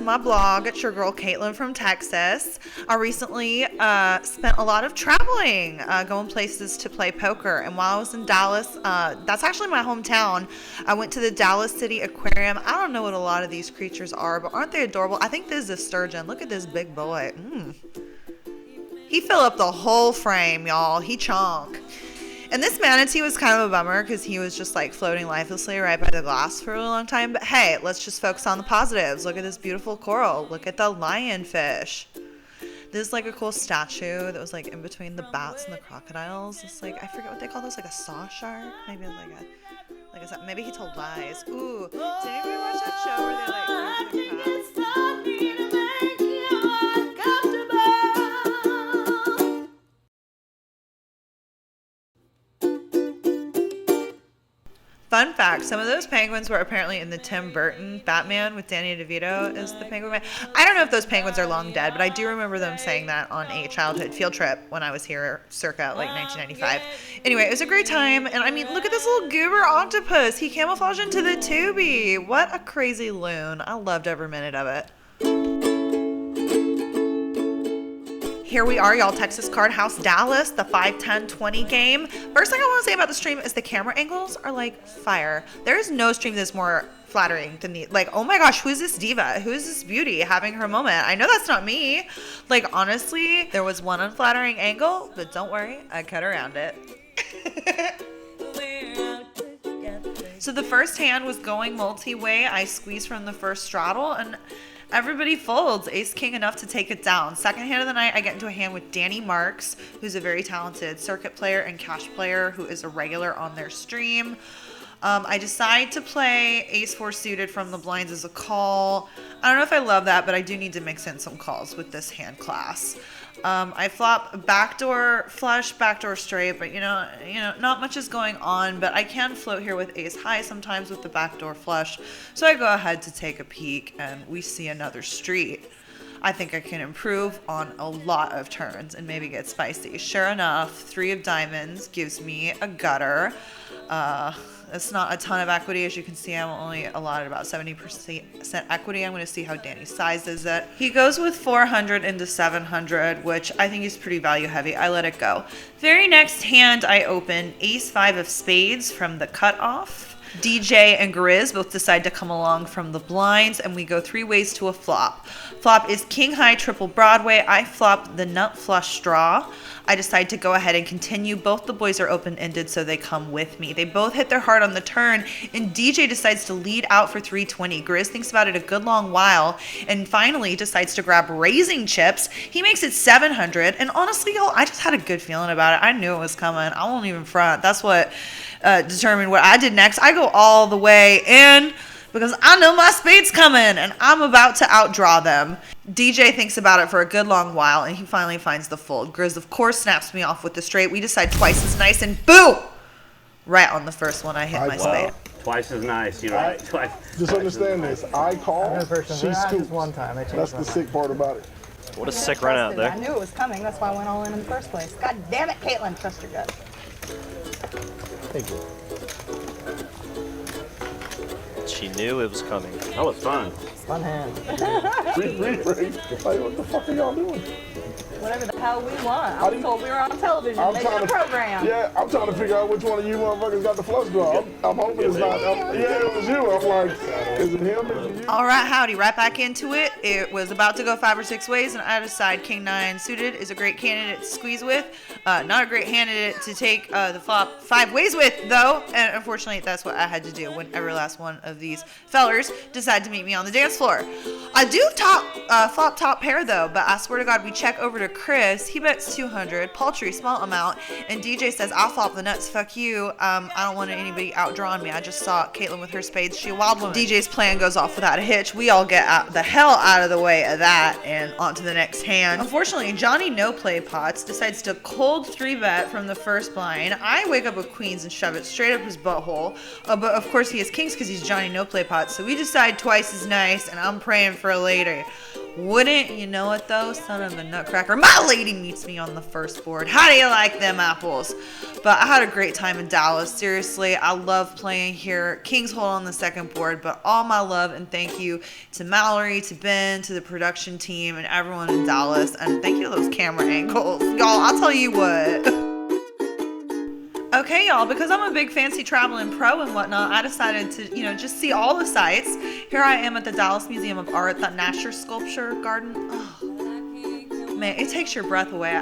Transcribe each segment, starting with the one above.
my blog. It's your girl Caitlin from Texas. I recently spent a lot of traveling, going places to play poker. And while I was in Dallas, that's actually my hometown, I went to the Dallas City Aquarium. I don't know what a lot of these creatures are, but aren't they adorable? I think this is a sturgeon. Look at this big boy. He filled up the whole frame, y'all. He chonk. And this manatee was kind of a bummer because he was just like floating lifelessly right by the glass for a really long time. But hey, let's just focus on the positives. Look at this beautiful coral. Look at the lionfish. This is like a cool statue that was like in between the bats and the crocodiles. It's like, I forget what they call those, like a saw shark? Maybe maybe he told lies. Ooh, did anybody watch that show where they like... Fun fact, some of those penguins were apparently in the Tim Burton Batman with Danny DeVito as the penguin man. I don't know if those penguins are long dead, but I do remember them saying that on a childhood field trip when I was here circa like 1995. Anyway, it was a great time. And I mean, look at this little goober octopus. He camouflaged into the tubie. What a crazy loon. I loved every minute of it. Here we are, y'all. Texas Card House, Dallas, the 5-10-20 game. First thing I want to say about the stream is the camera angles are like fire. There is no stream that's more flattering than the, like, oh my gosh, who is this diva? Who is this beauty having her moment? I know that's not me. Like, honestly, there was one unflattering angle, but don't worry, I cut around it. So the first hand was going multi-way. I squeezed from the first straddle and everybody folds. Ace king enough to take it down. Second hand of the night, I get into a hand with Danny Marks, who's a very talented circuit player and cash player who is a regular on their stream. I decide to play ace 4 suited from the blinds as a call. I don't know if I love that, but I do need to mix in some calls with this hand class. I flop backdoor flush, backdoor straight, but you know, not much is going on, but I can float here with ace high sometimes with the backdoor flush. So I go ahead to take a peek and we see another street. I think I can improve on a lot of turns and maybe get spicy. Sure enough, 3 of diamonds gives me a gutter. It's not a ton of equity. As you can see, I'm only allotted about 70% equity. I'm going to see how Danny sizes it. He goes with 400 into 700, which I think is pretty value heavy. I let it go. Very next hand, I open ace 5 of spades from the cutoff. DJ and Grizz both decide to come along from the blinds, and we go 3 ways to a flop. Flop is king high triple Broadway. I flop the nut flush straw. I decide to go ahead and continue. Both the boys are open-ended, so they come with me. They both hit their heart on the turn, and DJ decides to lead out for 320. Grizz thinks about it a good long while, and finally decides to grab raising chips. He makes it 700, and honestly, y'all, I just had a good feeling about it. I knew it was coming. I won't even front. That's what determined what I did next. I go all the way in because I know my spade's coming and I'm about to outdraw them. DJ thinks about it for a good long while and he finally finds the fold. Grizz, of course, snaps me off with the straight. We decide twice as nice and boom! Right on the first one, I hit my spade. Twice as nice, you're right. Just understand this. I call, she scoops. One time. That's the sick part about it. What a sick run out there. I knew it was coming. That's why I went all in the first place. God damn it, Caitlin. Trust your gut. Thank you. She knew it was coming. That was fun. Fun hand. Like, what the fuck are y'all doing? Whatever the hell we want. I was told we were on television making a program. Yeah, I'm trying to figure out which one of you motherfuckers got the flush draw. I'm hoping it's not. Yeah, it was you. I'm like, is it him? Is it you? All right, howdy, right back into it. It was about to go 5 or 6 ways, and I decide king 9 suited is a great candidate to squeeze with. Not a great candidate to take the flop 5 ways with, though. And unfortunately, that's what I had to do when every last one of these fellers decided to meet me on the dance floor. I do flop top pair, though, but I swear to God, we check over to Chris. He bets 200, paltry, small amount, and DJ says, I'll flop the nuts, fuck you. I don't want anybody outdrawing me. I just saw Caitlin with her spades. She a wild woman. DJ's plan goes off without a hitch. We all get the hell out of the way of that and on to the next hand. Unfortunately, Johnny No Play Pots decides to cold 3-bet from the first blind. I wake up with queens and shove it straight up his butthole. But of course he has kings because he's Johnny No Play Pots. So we decide twice is nice and I'm praying for a later. Wouldn't you know it though, son of a nutcracker, my lady meets me on the first board. How do you like them apples? But I had a great time in Dallas. Seriously, I love playing here. King's Hold on the second board, but all my love and thank you to Mallory, to Ben, to the production team, and everyone in Dallas. And thank you to those camera angles. Y'all, I'll tell you what. Okay, y'all, because I'm a big fancy traveling pro and whatnot, I decided to, just see all the sights. Here I am at the Dallas Museum of Art, that Nasher Sculpture Garden. Oh, man, it takes your breath away.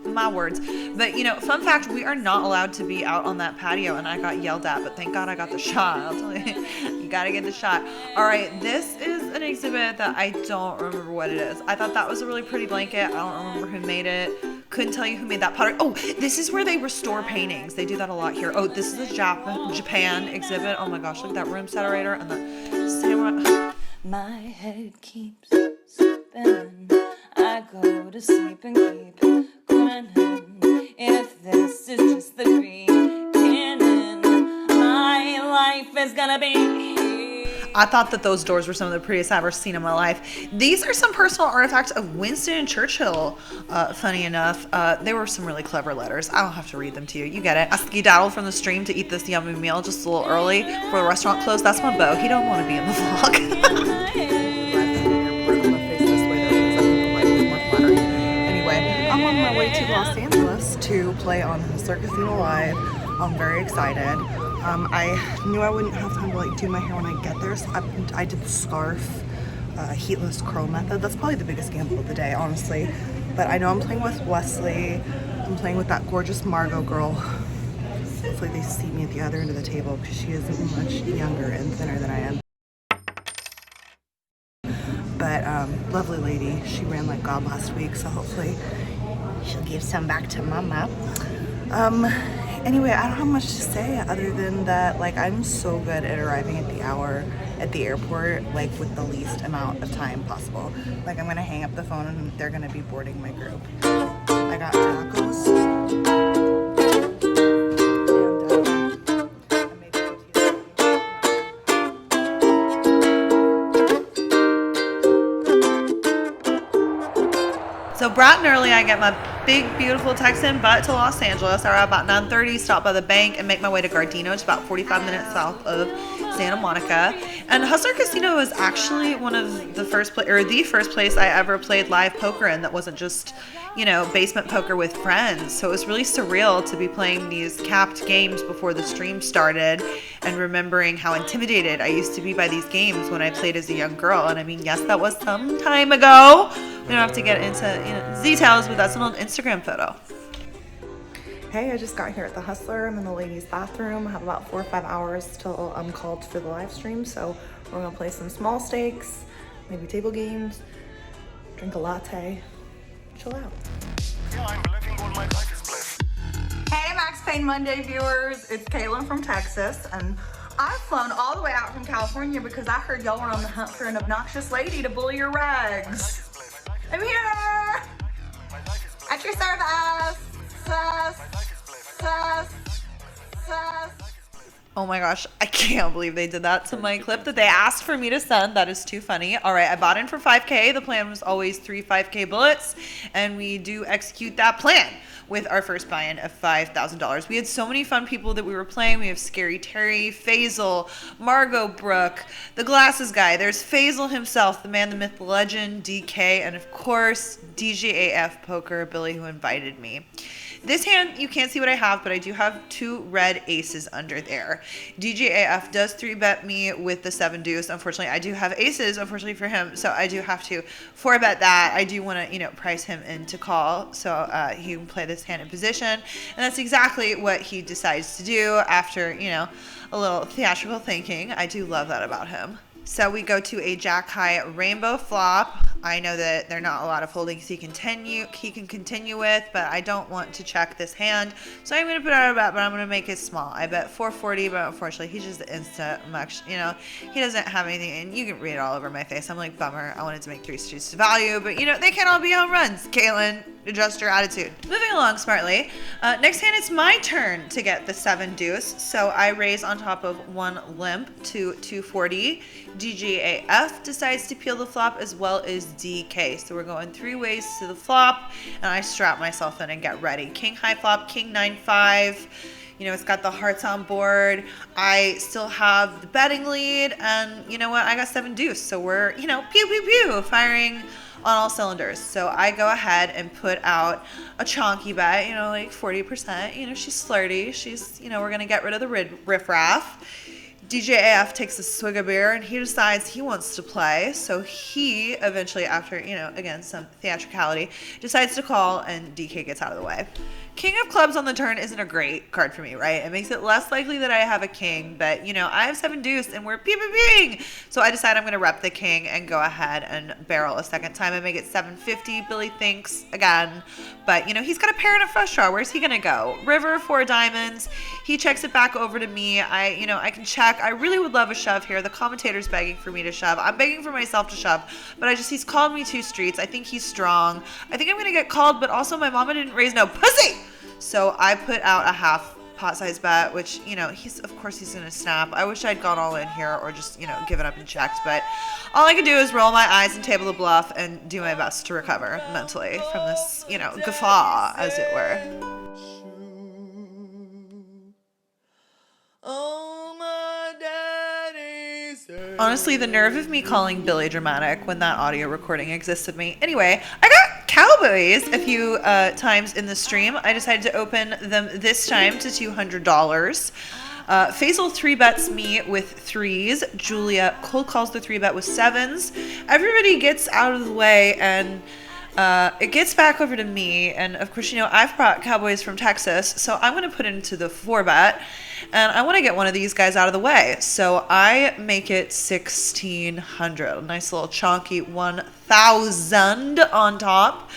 My words. But, fun fact, we are not allowed to be out on that patio, and I got yelled at, but thank God I got the shot. I'll tell you, you gotta get the shot. All right, this is an exhibit that I don't remember what it is. I thought that was a really pretty blanket. I don't remember who made it. Couldn't tell you who made that pottery. Oh, this is where they restore paintings. They do that a lot here. Oh, this is the Japan exhibit. Oh my gosh, look at that room saturator and the samurai. My head keeps spinning. I go to sleep and keep grinning. If this is just the beginning, my life is gonna be. I thought that those doors were some of the prettiest I've ever seen in my life. These are some personal artifacts of Winston Churchill. Funny enough, they were some really clever letters. I don't have to read them to you. You get it. I skedaddled from the stream to eat this yummy meal just a little early before the restaurant closed. That's my beau. He don't want to be in the vlog. Anyway, I'm on my way to Los Angeles to play on Hustler Casino Live. I'm very excited. I knew I wouldn't have time to do my hair when I get there, so I did the scarf heatless curl method. That's probably the biggest gamble of the day, honestly. But I know I'm playing with Wesley. I'm playing with that gorgeous Margot girl. Hopefully they see me at the other end of the table because she isn't much younger and thinner than I am. But lovely lady. She ran like God last week, so hopefully she'll give some back to Mama. Anyway, I don't have much to say other than that, I'm so good at arriving at the hour at the airport, with the least amount of time possible. I'm gonna hang up the phone and they're gonna be boarding my group. I got tacos. So bright and early, I get my big, beautiful Texan butt to Los Angeles. I arrive about 9:30, stop by the bank, and make my way to Gardeno. It's about 45 minutes south of Santa Monica. And Hustler Casino is actually one of the first place I ever played live poker in that wasn't just, basement poker with friends. So it was really surreal to be playing these capped games before the stream started and remembering how intimidated I used to be by these games when I played as a young girl. And I mean, yes, that was some time ago. We don't have to get into details, but that's an old Instagram photo. Hey, I just got here at the Hustler. I'm in the ladies' bathroom. I have about 4 or 5 hours till I'm called for the live stream. So we're gonna play some small stakes, maybe table games, drink a latte, chill out. Hey, Max Payne Monday viewers. It's Caitlin from Texas, and I've flown all the way out from California because I heard y'all were on the hunt for an obnoxious lady to bully your rags. I'm here! At your service! Oh my gosh, I can't believe they did that to my clip that they asked for me to send. That is too funny. All right, I bought in for 5K. The plan was always 3 5K bullets, and we do execute that plan with our first buy-in of $5,000. We had so many fun people that we were playing. We have Scary Terry, Faisal, Margot Brooke, the glasses guy. There's Faisal himself, the man, the myth, the legend, DK, and of course, DJAF Poker, Billy, who invited me. This hand, you can't see what I have, but I do have 2 red aces under there. DJAF does 3-bet me with the 7 deuce. Unfortunately, I do have aces, unfortunately for him, so I do have to 4-bet that. I do want to, price him in to call, so he can play this hand in position. And that's exactly what he decides to do after, a little theatrical thinking. I do love that about him. So we go to a jack high rainbow flop. I know that there are not a lot of holdings he can continue with, but I don't want to check this hand. So I'm going to put out a bet, but I'm going to make it small. I bet 440, but unfortunately he's just instant much, he doesn't have anything, and you can read it all over my face. I'm like, bummer. I wanted to make 3 streets to value, but they can't all be home runs. Caitlin, adjust your attitude. Moving along smartly. Next hand, it's my turn to get the 7 deuce. So I raise on top of 1 limp to 240. DJAF decides to peel the flop, as well as DK. So we're going 3 ways to the flop, and I strap myself in and get ready. King high flop, king 9-5. You know, it's got the hearts on board. I still have the betting lead, and you know what? I got 7 deuce. So we're, you know, pew, pew, pew, firing on all cylinders. So I go ahead and put out a chonky bet, you know, like 40%. You know, she's flirty. She's, you know, we're going to get rid of the riffraff. DJAF takes a swig of beer and he decides he wants to play. So he eventually, after, you know, again, some theatricality, decides to call and DK gets out of the way. King of clubs on the turn isn't a great card for me, right? It makes it less likely that I have a king, but, you know, I have 7 deuce and we're ping. So I decide I'm going to rep the king and go ahead and barrel a second time and make it 750. Billy thinks again, but, you know, he's got a pair and a flush draw. Where's he going to go? River, 4 diamonds. He checks it back over to me. I can check. I really would love a shove here. The commentator's begging for me to shove. I'm begging for myself to shove, but he's called me 2 streets. I think he's strong. I think I'm going to get called, but also my mama didn't raise no pussy. So I put out a half pot size bet, which, you know, of course he's going to snap. I wish I'd gone all in here or just, you know, given up and checked, but all I could do is roll my eyes and table the bluff and do my best to recover mentally from this, you know, guffaw, as it were. Honestly, the nerve of me calling Billy dramatic when that audio recording exists of me. Anyway, I got cowboys a few times in the stream. I decided to open them this time to $200. Faisal 3-bets me with 3s. Julia cold calls the 3-bet with 7s. Everybody gets out of the way and it gets back over to me. And of course, you know, I've brought cowboys from Texas, so I'm going to put into the 4-bet. And I want to get one of these guys out of the way. So I make it 1,600. A nice little chonky 1,000 on top.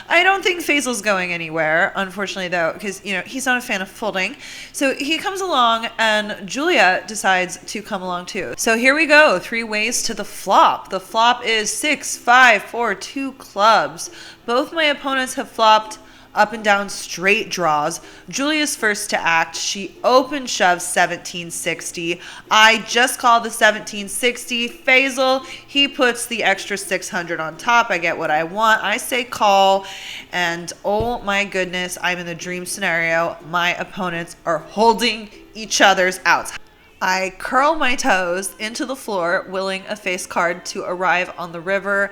I don't think Faisal's going anywhere, unfortunately, though, because, you know, he's not a fan of folding. So he comes along, and Julia decides to come along, too. So here we go. 3 ways to the flop. The flop is 6, 5, 4, 2 clubs. Both my opponents have flopped up and down straight draws. Julia's first to act. She open shoves 1760. I just call the 1760. Faisal, he puts the extra 600 on top. I get what I want. I say call, and oh my goodness, I'm in the dream scenario. My opponents are holding each other's outs. I curl my toes into the floor, willing a face card to arrive on the river.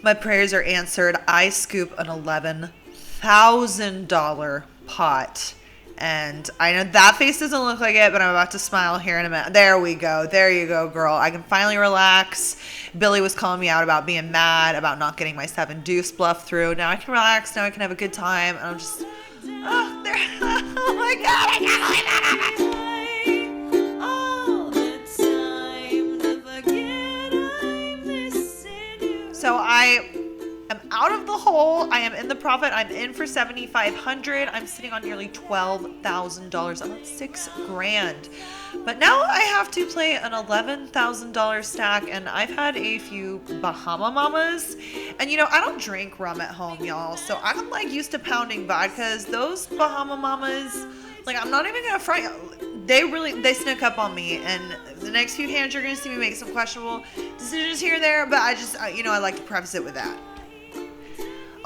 My prayers are answered. I scoop an $11,000 pot, and I know that face doesn't look like it, but I'm about to smile here in a minute. There we go. There you go, girl. I can finally relax. Billy was calling me out about being mad about not getting my 7 deuce bluff through. Now I can relax. Now I can have a good time. And I'm just, oh, there. Oh my God, I can't believe that. So I am out of the hole. I am in the profit. I'm in for 7,500. I'm sitting on nearly $12,000. I'm at $6,000. But now I have to play an $11,000 stack, and I've had a few Bahama Mamas. And, you know, I don't drink rum at home, y'all. So I'm, like, used to pounding vodkas. Those Bahama Mamas, like, I'm not even going to front you. They sneak up on me, and the next few hands you're going to see me make some questionable decisions here and there, but I just, you know, I like to preface it with that.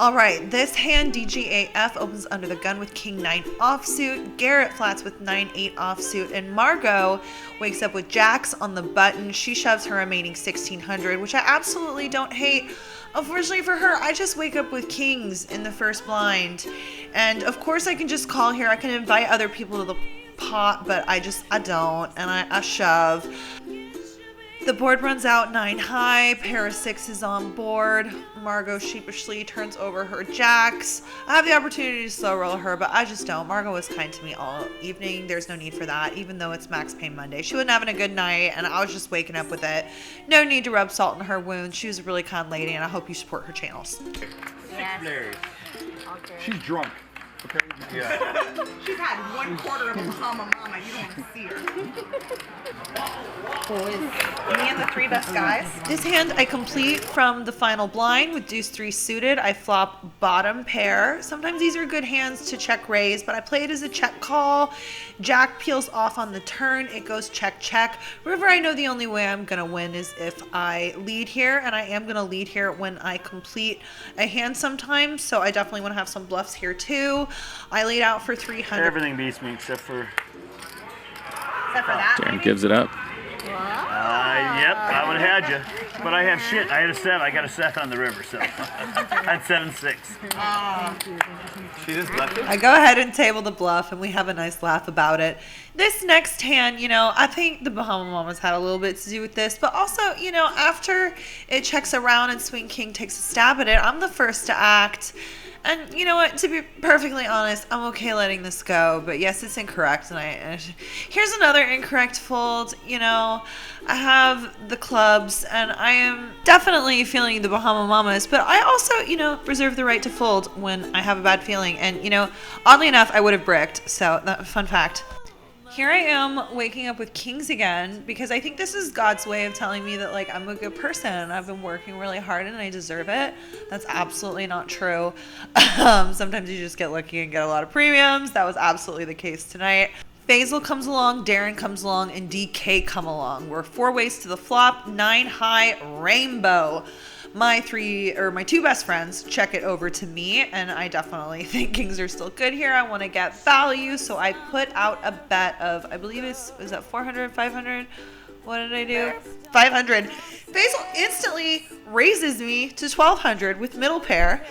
All right, this hand, DGAF, opens under the gun with King 9 offsuit. Garrett flats with 9-8 offsuit. And Margot wakes up with jacks on the button. She shoves her remaining 1,600, which I absolutely don't hate. Unfortunately for her, I just wake up with kings in the first blind. And of course I can just call here. I can invite other people to the pot, but I don't. And I shove. The board runs out 9 high, pair of 6s on board. Margot sheepishly turns over her jacks. I have the opportunity to slow roll her, but I just don't. Margot was kind to me all evening. There's no need for that, even though it's Max Payne Monday. She wasn't having a good night, and I was just waking up with it. No need to rub salt in her wounds. She was a really kind lady, and I hope you support her channels. Yes. She's drunk. Yeah. She's had 1/4 of a Bahama Mama. You don't want to see her. Me and the 3 best guys. This hand I complete from the final blind with deuce 3 suited. I flop bottom pair. Sometimes these are good hands to check raise, but I play it as a check call. Jack peels off on the turn. It goes check, check. River, I know the only way I'm going to win is if I lead here, and I am going to lead here when I complete a hand sometimes, so I definitely want to have some bluffs here too. I laid out for 300. Everything beats me except for that. Darren gives it up. yep, I would have had you. But I have shit. I had a 7. I got a 7 on the river, so I had 7-6. She just left it. I go ahead and table the bluff, and we have a nice laugh about it. This next hand, you know, I think the Bahama Mamas had a little bit to do with this, but also, you know, after it checks around and Swing King takes a stab at it, I'm the first to act. And you know what, to be perfectly honest, I'm okay letting this go, but yes, it's incorrect. And here's another incorrect fold. You know, I have the clubs, and I am definitely feeling the Bahama Mamas, but I also, you know, reserve the right to fold when I have a bad feeling. And, you know, oddly enough, I would have bricked, so fun fact. Here I am waking up with kings again because I think this is God's way of telling me that, like, I'm a good person and I've been working really hard and I deserve it. That's absolutely not true. Sometimes you just get lucky and get a lot of premiums. That was absolutely the case tonight. Faisal comes along, Darren comes along, and DK come along. We're 4 ways to the flop, 9 high, rainbow. My 2 best friends check it over to me, and I definitely think kings are still good here. I want to get value, so I put out a bet of, I believe is that 400, 500? What did I do? 500. Faisal instantly raises me to 1,200 with middle pair.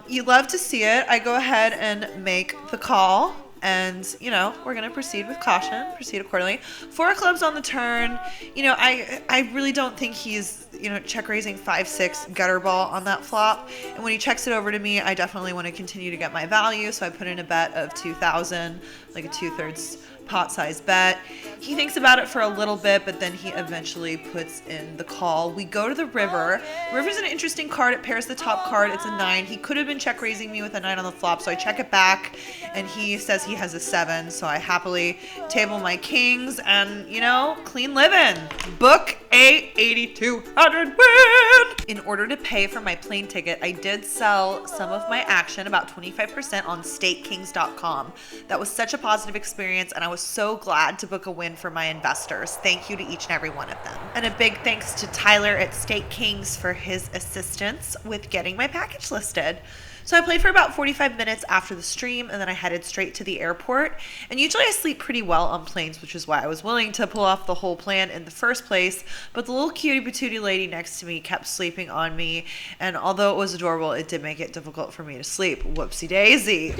You love to see it. I go ahead and make the call. And, you know, we're going to proceed with caution, proceed accordingly. 4 clubs on the turn. You know, I really don't think he's, you know, check raising 5-6 gutter ball on that flop. And when he checks it over to me, I definitely want to continue to get my value. So I put in a bet of 2,000, like a 2/3 pot size bet. He thinks about it for a little bit, but then he eventually puts in the call. We go to the river. River's an interesting card. It pairs the top card. It's a 9. He could have been check raising me with a 9 on the flop, so I check it back, and he says he has a 7, so I happily table my kings, and, you know, clean living. Book a 8,200 win! In order to pay for my plane ticket, I did sell some of my action, about 25%, on StakeKings.com. That was such a positive experience, and I was so glad to book a win for my investors. Thank you to each and every one of them. And a big thanks to Tyler at Stake Kings for his assistance with getting my package listed. So I played for about 45 minutes after the stream, and then I headed straight to the airport. And usually I sleep pretty well on planes, which is why I was willing to pull off the whole plan in the first place. But the little cutie patootie lady next to me kept sleeping on me, and although it was adorable, it did make it difficult for me to sleep. Whoopsie daisy.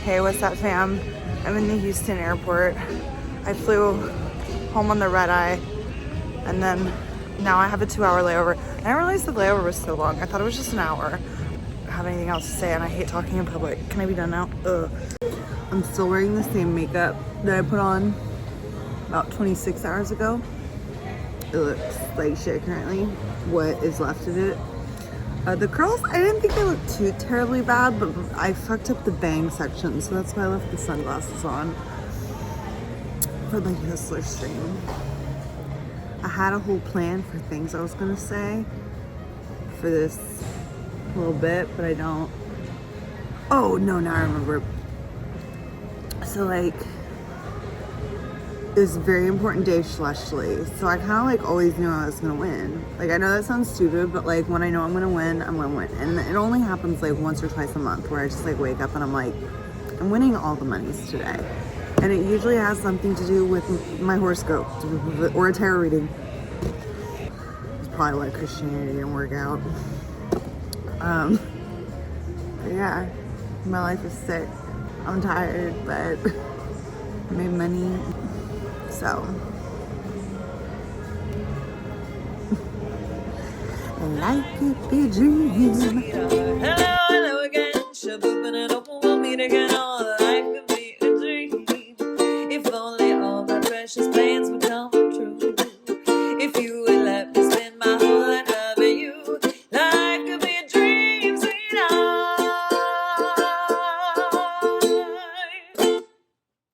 Hey, what's up, fam? I'm in the Houston airport. I flew home on the red eye, and then now I have a 2-hour layover. I didn't realize the layover was so long. I thought it was just an hour. Have anything else to say, and I hate talking in public. Can I be done now? Ugh. I'm still wearing the same makeup that I put on about 26 hours ago. It looks like shit currently, what is left of it. The curls, I didn't think they looked too terribly bad, but I fucked up the bang section, so that's why I left the sunglasses on for the Whistler stream. I had a whole plan for things I was gonna say for this little bit, but I don't. Oh no, now I remember. So like, it was a very important day celestially, so I kind of like always knew I was gonna win. Like, I know that sounds stupid, but like when I know I'm gonna win, I'm gonna win. And it only happens like once or twice a month where I just like wake up and I'm like, I'm winning all the monies today. And it usually has something to do with my horoscope or a tarot reading. It's probably why Christianity didn't work out. But yeah, my life is sick. I'm tired, but I made money, so. Like it be dream. Hello again. Shabooping it up, want me to get